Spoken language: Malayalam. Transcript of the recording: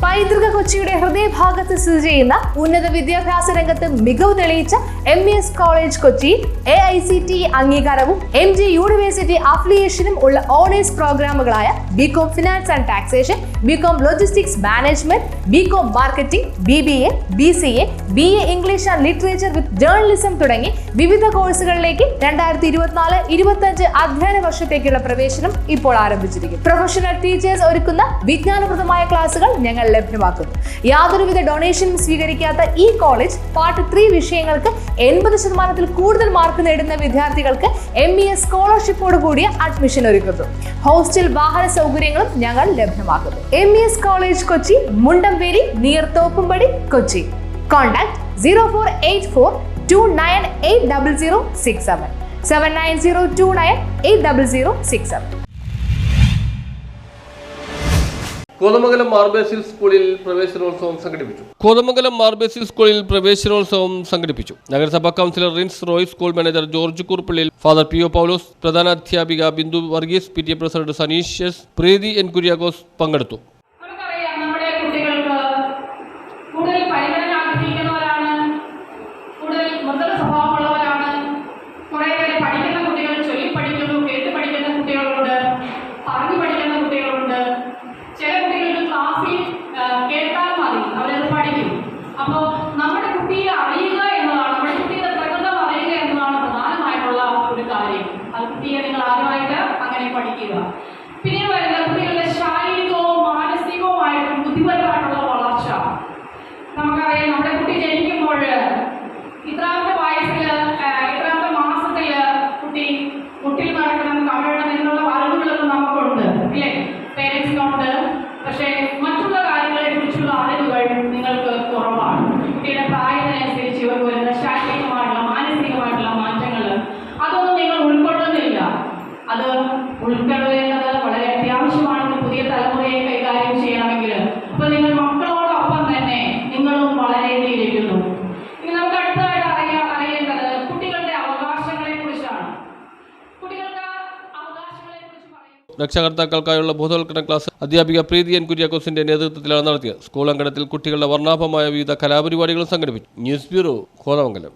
പൈതൃക കൊച്ചിയുടെ ഹൃദയഭാഗത്ത് സ്ഥിതി ചെയ്യുന്ന ഉന്നത വിദ്യാഭ്യാസ രംഗത്ത് മികവ് തെളിയിച്ച MES കോളേജ് കൊച്ചി AICTE അംഗീകാരവും MG യൂണിവേഴ്സിറ്റി അഫിലിയേഷനും ഉള്ള ഓണേഴ്സ് പ്രോഗ്രാമുകളായ BCom finance and taxation, BCom logistics management, BCom marketing, BBA, BCA, BA English and literature with journalism തുടങ്ങി വിവിധ കോഴ്സുകളിലേക്ക് 2024-25 അധ്യയന വർഷത്തേക്കുള്ള പ്രവേശനം ഇപ്പോൾ ആരംഭിച്ചിരിക്കുന്നു. പ്രൊഫഷണൽ ടീച്ചേഴ്സ് ഒരുക്കുന്ന വിജ്ഞാനപ്രദമായ ക്ലാസുകൾ ഞങ്ങൾ ലഭ്യമാക്കുന്നു. യാതൊരുവിധ ഡൊണേഷനും സ്വീകരിക്കാത്ത ഈ കോളേജ് പാർട്ട് 3 വിഷയങ്ങൾക്ക് 80% കൂടുതൽ മാർക്ക് നേടുന്ന വിദ്യാർത്ഥികൾക്ക് MES സ്കോളർഷിപ്പോട് കൂടിയ അഡ്മിഷൻ ഒരുക്കുന്നു. ഹോസ്റ്റൽ വാഹന സൗകര്യങ്ങളും ഞങ്ങൾ ലഭ്യമാക്കുന്നു. MES college Kochi, Mundamveli, near Thoppumpady, Kochi. Contact 0484298067 7902980067. Kothamangalam Mar Basil സ്കൂളിൽ പ്രവേശനോത്സവം സംഘടിപ്പിച്ചു. നഗരസഭാ councillor Rince Roy, school manager George Kuruppallil, father PO Paulose, പ്രധാന അധ്യാപിക Bindu Varghese, PTA president Saneesh S, Preethi N Kuriakose പങ്കെടുത്തു. അപ്പോൾ നമ്മുടെ കുട്ടിയെ അറിയുക എന്നതാണ്, നമ്മുടെ കുട്ടിയുടെ പ്രകൃതം അറിയുക എന്നതാണ് പ്രധാനമായിട്ടുള്ള ഒരു കാര്യം. അത് കുട്ടിയെ നിങ്ങൾ ആദ്യമായിട്ട് അങ്ങനെ പഠിക്കുക. പിന്നീട് വരുന്ന കുട്ടികളുടെ ശാരീരികവും മാനസികവുമായിട്ടും ബുദ്ധിപരമായിട്ടുള്ള വളർച്ച. നമുക്കറിയാം, നമ്മുടെ കുട്ടി ജനിക്കുമ്പോൾ ഇത്രാമത്തെ വയസ്സിൽ, ഇത്രാമത്തെ മാസത്തിൽ കുട്ടി മുട്ടിൽ നടക്കണം, കവിഴണം എന്നുള്ള അറിവുകളൊന്നും നമുക്കുണ്ട്, ഇല്ലേ? പേരൻസിനുണ്ട്. പക്ഷേ മറ്റുള്ള കാര്യങ്ങളെ കുറിച്ചുള്ള അറിവുകൾ നിങ്ങൾക്ക് കുറവാണ്. കുട്ടിയുടെ പ്രായത്തിനനുസരിച്ച് ഇവർക്ക് വരുന്ന ശാരീരികമായിട്ടുള്ള മാനസികമായിട്ടുള്ള മാറ്റങ്ങൾ അതൊന്നും നിങ്ങൾ ഉൾക്കൊള്ളുന്നില്ല. അത് ഉൾക്കൊള്ളേണ്ടത് വളരെ അത്യാവശ്യമാണ് പുതിയ തലമുറയെ കൈകാര്യം ചെയ്യണമെങ്കിൽ. അപ്പോൾ നിങ്ങൾ മക്കളോടൊപ്പം തന്നെ നിങ്ങളും വളരേണ്ടിയിരിക്കുന്നു. ഇനി നമുക്ക് അടുത്തതായിട്ട് അറിയേണ്ടത് കുട്ടികളുടെ അവകാശങ്ങളെ കുറിച്ചാണ്. കുട്ടികൾക്ക് അവകാശങ്ങളെ കുറിച്ച് പറയുന്നത് രക്ഷകർത്താക്കൾക്കായുള്ള ബോധവൽക്കരണ ക്ലാസ് അധ്യാപിക പ്രീതി N കുര്യാക്കോസിന്റെ നേതൃത്വത്തിലാണ് നടത്തിയത്. സ്കൂൾ അങ്കണത്തിൽ കുട്ടികളുടെ വർണ്ണാഭമായ വിവിധ കലാപരിപാടികളും സംഘടിപ്പിച്ചു. News bureau, Kothamangalam.